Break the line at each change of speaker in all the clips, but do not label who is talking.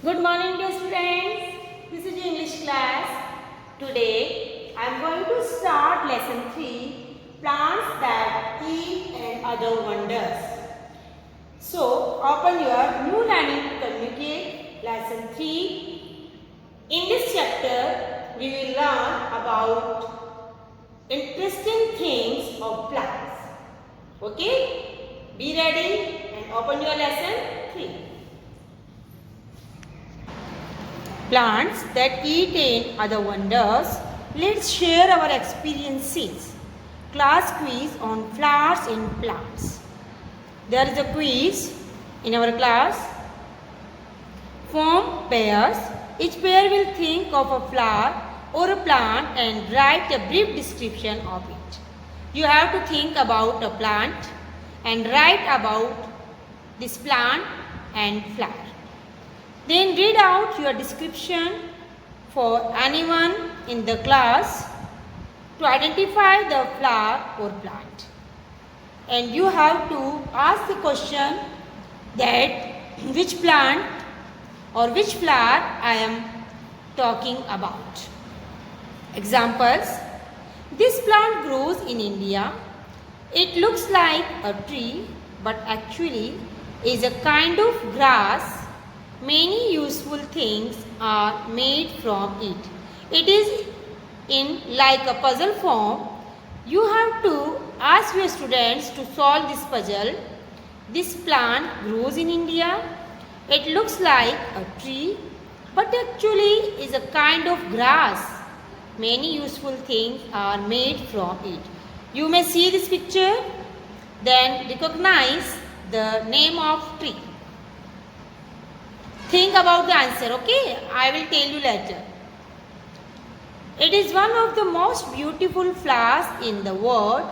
Good morning, dear students. This is your English class. Today, I am going to start lesson 3, plants that eat and other wonders. So, open your new learning to communicate lesson 3. In this chapter, we will learn about interesting things of plants. Okay? Be ready and open your lesson 3. Plants that eat and other wonders. Let's share our experiences. Class quiz on flowers and plants. There is a quiz in our class. Form pairs. Each pair will think of a flower or a plant and write a brief description of it. You have to think about a plant and write about this plant and flower. Then read out your description for anyone in the class to identify the flower or plant. And you have to ask the question that which plant or which flower I am talking about. Examples: this plant grows in India. It looks like a tree but actually is a kind of grass. Many useful things are made from it. It is in like a puzzle form. You have to ask your students to solve this puzzle. This plant grows in India. It looks like a tree, but actually is a kind of grass. Many useful things are made from it. You may see this picture, then recognize the name of tree. Think about the answer, okay? I will tell you later. It is one of the most beautiful flowers in the world.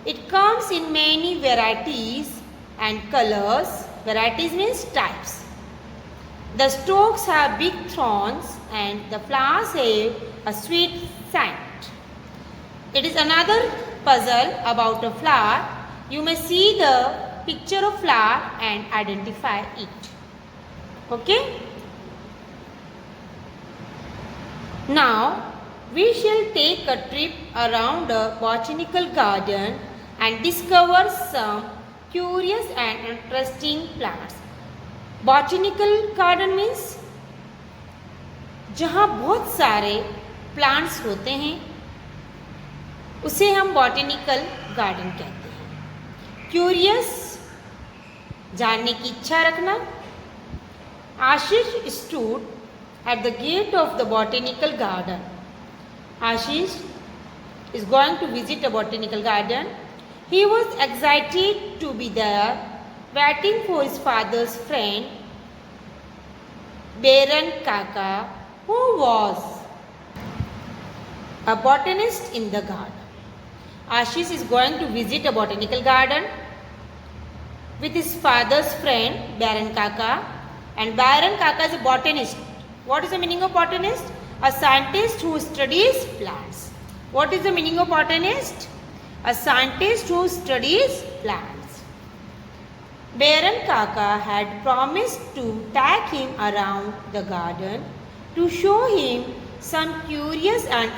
It comes in many varieties and colors. Varieties means types. The stalks have big thorns and the flowers have a sweet scent. It is another puzzle about a flower. You may see the picture of flower and identify it. Okay? Now, we shall take a trip around a botanical garden and discover some curious and interesting plants. Botanical garden means जहाँ बहुत सारे plants होते हैं उसे हम botanical garden कहते हैं. Curious, जानने की इच्छा रखना. Ashish stood at the gate of the botanical garden. Ashish is going to visit a botanical garden. He was excited to be there, waiting for his father's friend, Baron Kaka, who was a botanist in the garden. Ashish is going to visit a botanical garden with his father's friend, Baron Kaka. And Baron Kaka is a botanist. What is the meaning of botanist? A scientist who studies plants. What is the meaning of botanist? A scientist who studies plants. Baron Kaka had promised to take him around the garden to show him some curious and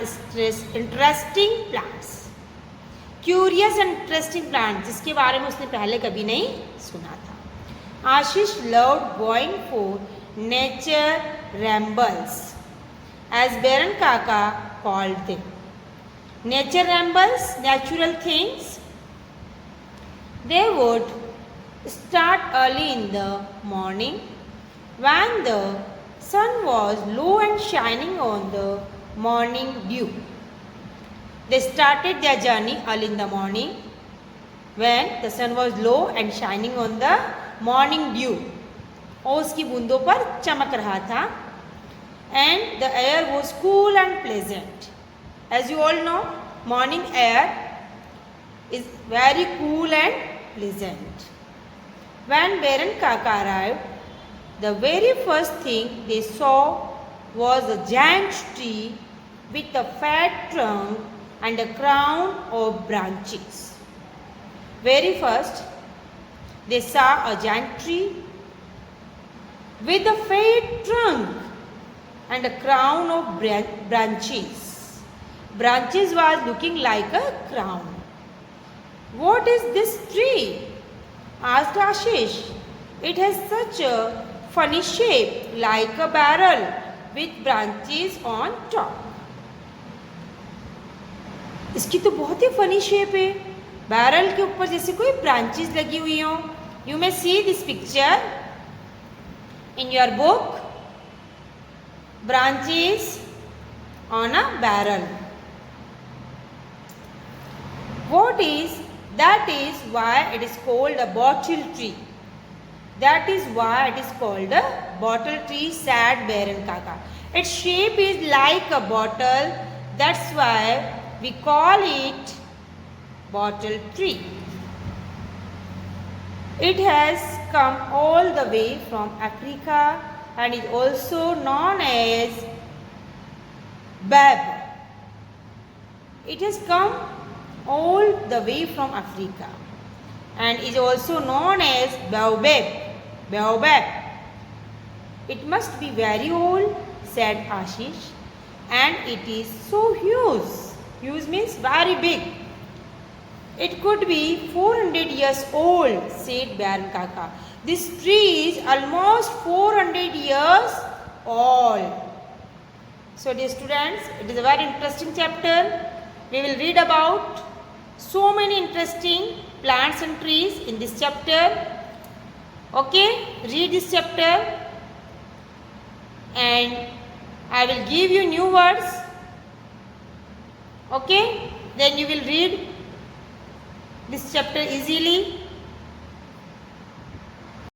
interesting plants. Curious and interesting plants, जिसके बारे में उसने पहले कभी नहीं सुना था. Ashish loved going for nature rambles, as Baron Kaka called them. Nature rambles, natural things. They would start early in the morning when the sun was low and shining on the morning dew. They started their journey early in the morning when the sun was low and shining on the morning dew. और उसकी बूंदों पर चमक रहा था. And the air was cool and pleasant. As you all know, morning air is very cool and pleasant. When Baron Kaka arrived, the very first thing they saw was a giant tree with a fat trunk and a crown of branches. Very first, they saw a giant tree with a fat trunk and a crown of branches. Branches was looking like a crown. What is this tree? Asked Ashish. It has such a funny shape like a barrel with branches on top. इसकी तो बहुत ही funny shape है, barrel के ऊपर जैसे कोई branches लगी हुई हो. You may see this picture in your book. branches on a barrel. What is that? Is why it is called a bottle tree. That is why it is called a bottle tree, said Baran Kaka. Its shape is like a bottle. That's why we call it bottle tree. It has come all the way from Africa and is also known as baobab. It has come all the way from Africa and is also known as baobab. Baobab. It must be very old, said Ashish, and it is so huge. Huge means very big. It could be 400 years old, said Baran Kaka. This tree is almost 400 years old. So dear students, it is a very interesting chapter. We will read about so many interesting plants and trees in this chapter. Okay, read this chapter and I will give you new words. Okay, then you will read this chapter easily.